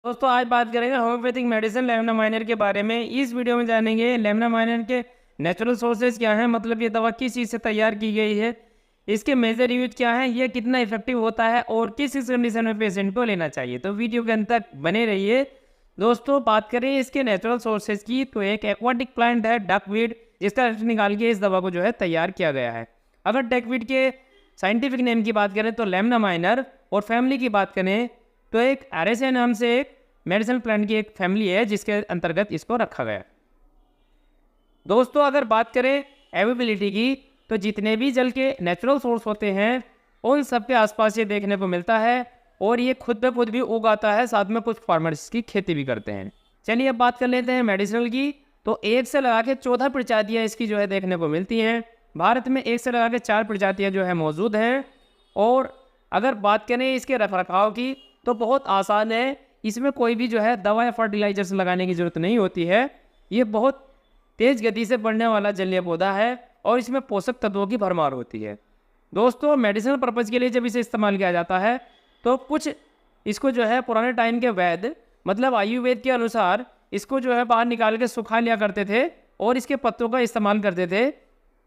दोस्तों आज बात करेंगे होम्योपैथिक मेडिसिन लेमना माइनर के बारे में। इस वीडियो में जानेंगे लेमना माइनर के नेचुरल सोर्सेज क्या हैं, मतलब ये दवा किस चीज़ से तैयार की गई है, इसके मेजर यूज क्या है, ये कितना इफेक्टिव होता है और किस किस कंडीशन में पेशेंट को लेना चाहिए। तो वीडियो के अंत तक बने रहिए। दोस्तों बात करें इसके नेचुरल सोर्सेज की, तो एक एक्वाटिक प्लांट है डकवीड, जिसका रस निकाल के इस दवा को जो है तैयार किया गया है। अगर डकवीड के साइंटिफिक नेम की बात करें तो लेमना माइनर, और फैमिली की बात करें तो एक एरेसिया नाम से एक मेडिसिनल प्लांट की एक फैमिली है जिसके अंतर्गत इसको रखा गया। दोस्तों अगर बात करें अवेलेबिलिटी की, तो जितने भी जल के नेचुरल सोर्स होते हैं उन सब के आसपास ये देखने को मिलता है, और ये खुद पे खुद भी उगाता है, साथ में कुछ फार्मर्स की खेती भी करते हैं। चलिए अब बात कर लेते हैं मेडिसिनल की। तो 1 से लगा के 14 प्रजातियाँ इसकी जो है देखने को मिलती हैं। भारत में 1 से लगा के 4 प्रजातियाँ जो है मौजूद हैं। और अगर बात करें इसके रख रखाव की, तो बहुत आसान है। इसमें कोई भी जो है दवा या फर्टिलाइजर्स लगाने की ज़रूरत नहीं होती है। ये बहुत तेज़ गति से बढ़ने वाला जलीय पौधा है और इसमें पोषक तत्वों की भरमार होती है। दोस्तों मेडिसिनल पर्पज़ के लिए जब इसे इस्तेमाल किया जाता है तो कुछ इसको जो है पुराने टाइम के वैद्य, मतलब आयुर्वेद के अनुसार, इसको जो है बाहर निकाल के सुखा लिया करते थे और इसके पत्तों का इस्तेमाल करते थे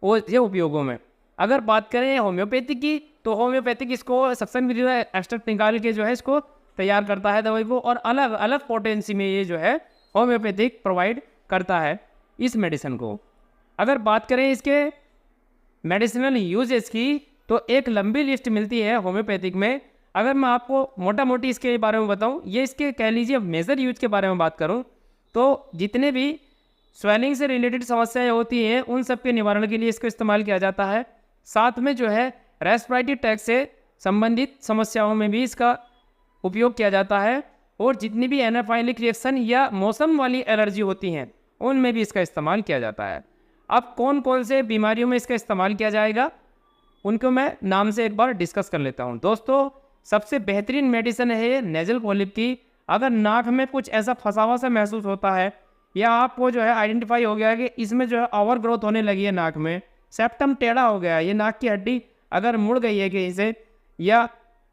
वो ये उपयोगों में। अगर बात करें होम्योपैथिक की, तो होम्योपैथिक इसको सक्शन विधि से एक्सट्रैक्ट निकाल के जो है इसको तैयार करता है दवाई को, और अलग अलग पोटेंसी में ये जो है होम्योपैथिक प्रोवाइड करता है इस मेडिसिन को। अगर बात करें इसके मेडिसिनल यूजेस की, तो एक लंबी लिस्ट मिलती है होम्योपैथिक में। अगर मैं आपको मोटा मोटी इसके बारे में बताऊं, ये इसके कह लीजिए मेजर यूज के बारे में बात करूं, तो जितने भी स्वेलिंग से रिलेटेड समस्याएं होती हैं उन सब के निवारण के लिए इसको इस्तेमाल किया जाता है। साथ में जो है रेस्पिरेटरी ट्रैक्ट से संबंधित समस्याओं में भी इसका उपयोग किया जाता है, और जितनी भी एनाफाइलिक रिएक्शन या मौसम वाली एलर्जी होती हैं उनमें भी इसका इस्तेमाल किया जाता है। अब कौन कौन से बीमारियों में इसका इस्तेमाल किया जाएगा उनको मैं नाम से एक बार डिस्कस कर लेता हूं। दोस्तों सबसे बेहतरीन मेडिसिन है ये नेजल पॉलिप की। अगर नाक में कुछ ऐसा फंसा हुआ सा महसूस होता है, या आपको जो है आइडेंटिफाई हो गया है कि इसमें जो है ओवर ग्रोथ होने लगी है नाक में, सेप्टम टेढ़ा हो गया है, ये नाक की हड्डी अगर मुड़ गई है कहीं से, या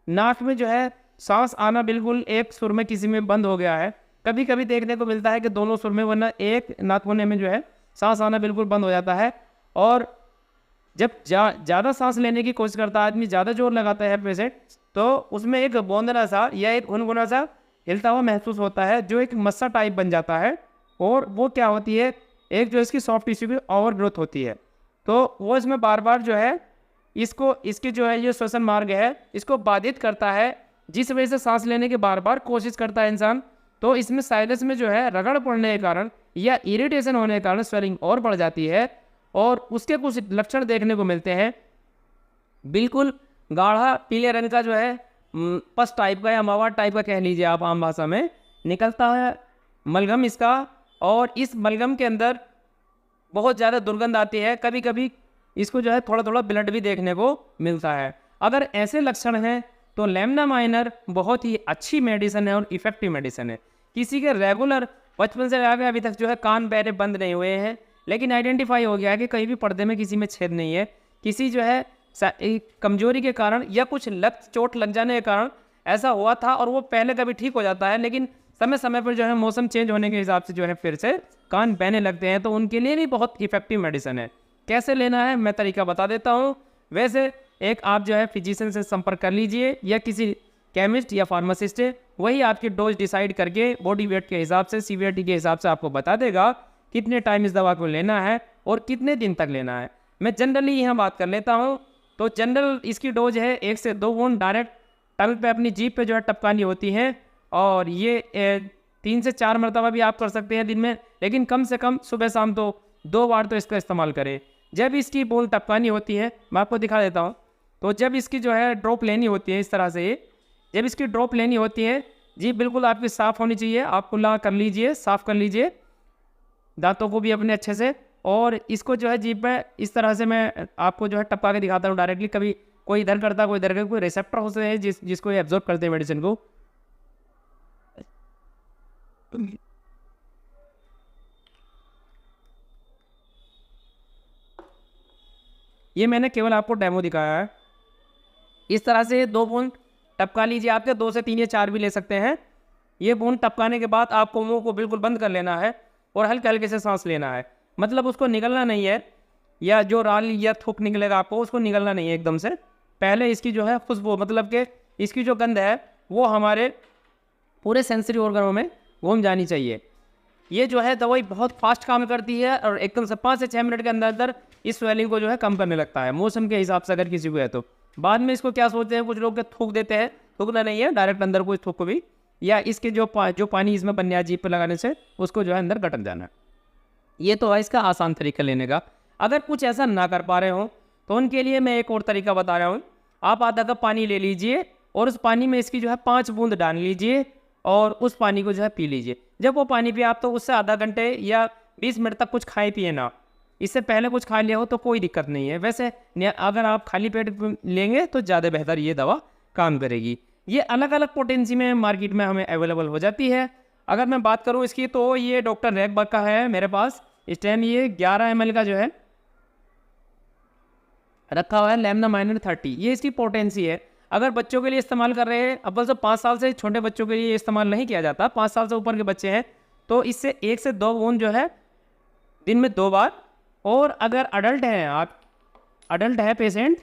नाक में जो है सांस आना बिल्कुल एक सुर में किसी में बंद हो गया है। कभी कभी देखने को मिलता है कि दोनों सुर में, वरना एक नाक होने में जो है सांस आना बिल्कुल बंद हो जाता है। और जब ज़्यादा सांस लेने की कोशिश करता है आदमी, ज़्यादा जोर लगाता है पेशेंट, तो उसमें एक बौंदना सा या एक गुनगुना सा हिलता हुआ महसूस होता है, जो एक मस्सा टाइप बन जाता है। और वो क्या होती है, एक जो इसकी सॉफ्ट टिश्यू की ओवर ग्रोथ होती है, तो वो इसमें बार बार जो है इसकी जो है ये श्वसन मार्ग है इसको बाधित करता है, जिस वजह से सांस लेने की बार बार कोशिश करता है इंसान। तो इसमें साइनस में जो है रगड़ पड़ने के कारण या इरिटेशन होने के कारण स्वेलिंग और बढ़ जाती है, और उसके कुछ लक्षण देखने को मिलते हैं। बिल्कुल गाढ़ा पीले रंग का जो है पस टाइप का या मावा टाइप का कह लीजिए आप आम भाषा में, निकलता है मलगम इसका, और इस मलगम के अंदर बहुत ज़्यादा दुर्गंध आती है। कभी कभी इसको जो है थोड़ा थोड़ा ब्लड भी देखने को मिलता है। अगर ऐसे लक्षण हैं तो लेमना माइनर बहुत ही अच्छी मेडिसिन है और इफेक्टिव मेडिसिन है। किसी के रेगुलर बचपन से लगा अभी तक जो है कान बहरे बंद नहीं हुए हैं, लेकिन आइडेंटिफाई हो गया है कि कहीं भी पर्दे में किसी में छेद नहीं है, किसी जो है कमजोरी के कारण या कुछ चोट लग जाने के कारण ऐसा हुआ था, और वो पहले कभी ठीक हो जाता है, लेकिन समय समय पर जो है मौसम चेंज होने के हिसाब से जो है फिर से कान बहने लगते हैं, तो उनके लिए भी बहुत इफेक्टिव मेडिसिन है। कैसे लेना है मैं तरीका बता देता हूँ। वैसे एक आप जो है फिजिशियन से संपर्क कर लीजिए या किसी केमिस्ट या फार्मासिस्ट है, वही आपकी डोज डिसाइड करके बॉडी वेट के हिसाब से, सीवियरिटी के हिसाब से आपको बता देगा कितने टाइम इस दवा को लेना है और कितने दिन तक लेना है। मैं जनरली यहाँ बात कर लेता हूँ। तो जनरल इसकी डोज है 1 से 2 बूंद डायरेक्ट टंग पे अपनी जीभ पे जो है टपकानी होती है, और ये 3 से 4 मरतबा भी आप कर सकते हैं दिन में, लेकिन कम से कम सुबह शाम तो 2 बार तो इसका इस्तेमाल करें। जब इसकी बूंद टपकानी होती है, मैं आपको दिखा देता हूँ। तो जब इसकी जो है ड्रॉप लेनी होती है इस तरह से, जब इसकी ड्रॉप लेनी होती है, जीभ बिल्कुल आपकी साफ़ होनी चाहिए, आप कुल्ला कर लीजिए, साफ़ कर लीजिए दांतों को भी अपने अच्छे से, और इसको जो है जीभ में इस तरह से मैं आपको जो है टपका के दिखाता हूँ डायरेक्टली। कभी कोई इधर करता कोई इधर करता, कोई रिसेप्टर होते हैं जिसको ये एब्जॉर्ब करते हैं मेडिसिन को। ये मैंने केवल आपको डेमो दिखाया है। इस तरह से 2 बूंद टपका लीजिए, आपके 2 से 3 या 4 भी ले सकते हैं। ये बूंद टपकाने के बाद आपको मुंह को बिल्कुल बंद कर लेना है और हल्के हल्के से सांस लेना है, मतलब उसको निगलना नहीं है, या जो राल या थूक निकलेगा आपको उसको निगलना नहीं है एकदम से। पहले इसकी जो है खुशबू, मतलब कि इसकी जो गंध है वो हमारे पूरे सेंसरी ऑर्गनों में घूम जानी चाहिए। ये जो है दवाई बहुत फास्ट काम करती है और एकदम से 5 से 6 मिनट के अंदर अंदर इस स्वेलिंग को जो है कम करने लगता है, मौसम के हिसाब से अगर किसी को है तो। बाद में इसको क्या सोचते हैं कुछ लोग के थूक देते हैं, थूकना नहीं है, डायरेक्ट अंदर को इस थूक को भी, या इसके जो पानी इसमें बनने है जीभ पर लगाने से उसको जो है अंदर गटक जाना है। ये तो है इसका आसान तरीका लेने का। अगर कुछ ऐसा ना कर पा रहे हो तो उनके लिए मैं एक और तरीका बता रहा हूँ। आप आधा कप पानी ले लीजिए और उस पानी में इसकी जो है 5 बूंद डाल लीजिए और उस पानी को जो है पी लीजिए। जब वो पानी पिए आप तो उससे आधा घंटे या 20 मिनट तक कुछ खाए पिए ना। इससे पहले कुछ खा लिया हो तो कोई दिक्कत नहीं है। वैसे अगर आप खाली पेट लेंगे तो ज़्यादा बेहतर ये दवा काम करेगी। ये अलग अलग पोटेंसी में मार्केट में हमें अवेलेबल हो जाती है। अगर मैं बात करूँ इसकी तो ये डॉक्टर रैकबर्ग का है मेरे पास इस टाइम, ये 11 ml का जो है रखा हुआ है, लेमना माइनर 30, ये इसकी पोटेंसी है। अगर बच्चों के लिए इस्तेमाल कर रहे हैं, अब तो 5 साल से छोटे बच्चों के लिए इस्तेमाल नहीं किया जाता, 5 साल से ऊपर के बच्चे हैं तो इससे 1 से 2 बूंद जो है दिन में 2 बार। और अगर अडल्ट हैं आप, अडल्ट है पेशेंट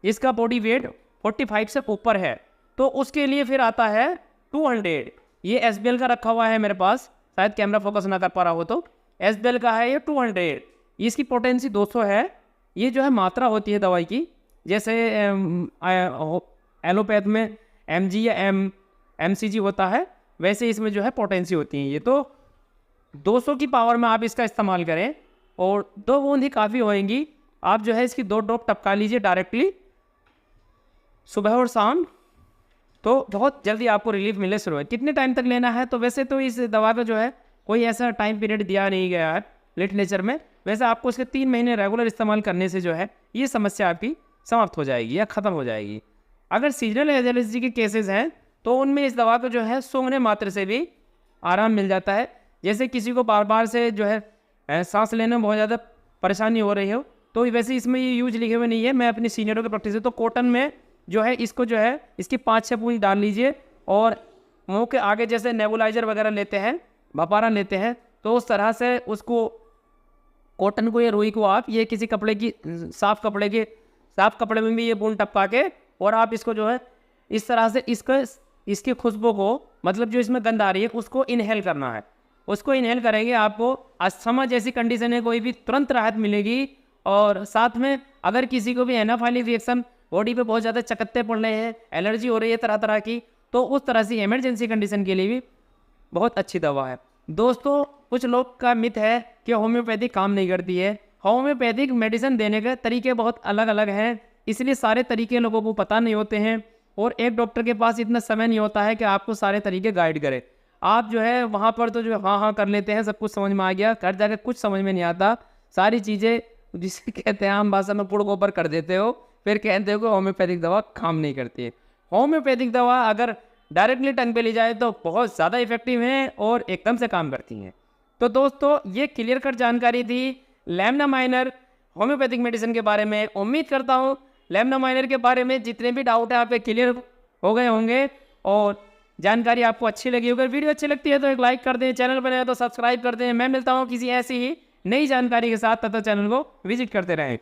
जिसका बॉडी वेट 45 से ऊपर है तो उसके लिए फिर आता है 200। ये SBL का रखा हुआ है मेरे पास, शायद कैमरा फोकस ना कर पा रहा हो तो SBL का है ये 200। इसकी पोटेंसी 200 है। ये जो है मात्रा होती है दवाई की, जैसे एलोपैथ में mg या mcg होता है, वैसे इसमें जो है पोटेंसी होती है। ये तो 200 की पावर में आप इसका इस्तेमाल करें और 2 बूंद ही काफ़ी होएंगी। आप जो है इसकी 2 ड्रॉप टपका लीजिए डायरेक्टली सुबह और शाम, तो बहुत जल्दी आपको रिलीफ मिलने शुरू है। कितने टाइम तक लेना है तो वैसे तो इस दवा का जो है कोई ऐसा टाइम पीरियड दिया नहीं गया है लिटरेचर में। वैसे आपको इसके 3 महीने रेगुलर इस्तेमाल करने से जो है ये समस्या आपकी समाप्त हो जाएगी या ख़त्म हो जाएगी। अगर सीजनल एलर्जी के केसेस हैं तो उनमें इस दवा को जो है सूंघने मात्र से भी आराम मिल जाता है। जैसे किसी को बार बार से जो है सांस लेने में बहुत ज़्यादा परेशानी हो रही हो तो वैसे इसमें ये यूज लिखे हुए नहीं है, मैं अपनी सीनियरों के प्रैक्टिस से तो कॉटन में जो है इसको जो है इसकी 5-6 बूंद डाल लीजिए और मुंह के आगे जैसे नेबुलाइजर वगैरह लेते हैं, भपारा लेते हैं, तो उस तरह से उसको कॉटन को या रुई को आप ये किसी कपड़े की साफ कपड़े में भी ये बूंद टपका के और आप इसको जो है इस तरह से इसकी खुशबू को, मतलब जो इसमें गंध आ रही है उसको इनहेल करना है। उसको इनहेल करेंगे आपको अस्थमा जैसी कंडीशन है कोई भी तुरंत राहत मिलेगी। और साथ में अगर किसी को भी एनाफाइलिक रिएक्शन, बॉडी पे बहुत ज़्यादा चकत्ते पड़ रहे हैं, एलर्जी हो रही है तरह तरह की, तो उस तरह से इमरजेंसी कंडीशन के लिए भी बहुत अच्छी दवा है। दोस्तों कुछ लोग का मिथ है कि होम्योपैथिक काम नहीं करती है। होम्योपैथिक मेडिसिन देने के तरीके बहुत अलग अलग हैं, इसलिए सारे तरीके लोगों को पता नहीं होते हैं और एक डॉक्टर के पास इतना समय नहीं होता है कि आपको सारे तरीके गाइड करे। आप जो है वहाँ पर तो जो हाँ कर लेते हैं, सब कुछ समझ में आ गया, घर जाकर कुछ समझ में नहीं आता, सारी चीज़ें जिसे कहते हैं आम भाषा में पुड़ गोबर कर देते हो, फिर कहते हो कि होम्योपैथिक दवा काम नहीं करती है। होम्योपैथिक दवा अगर डायरेक्टली टंग पे ली जाए तो बहुत ज़्यादा इफेक्टिव हैं और एकदम से काम करती हैं। तो दोस्तों ये क्लियर कट जानकारी थी लेमना माइनर होम्योपैथिक मेडिसिन के बारे में। उम्मीद करता हूँ लेमना माइनर के बारे में जितने भी डाउट है आपके क्लियर हो गए होंगे और जानकारी आपको अच्छी लगी। अगर वीडियो अच्छी लगती है तो एक लाइक कर दें, चैनल पर नया तो सब्सक्राइब कर दें। मैं मिलता हूँ किसी ऐसी ही नई जानकारी के साथ, तब तक चैनल को विजिट करते रहें।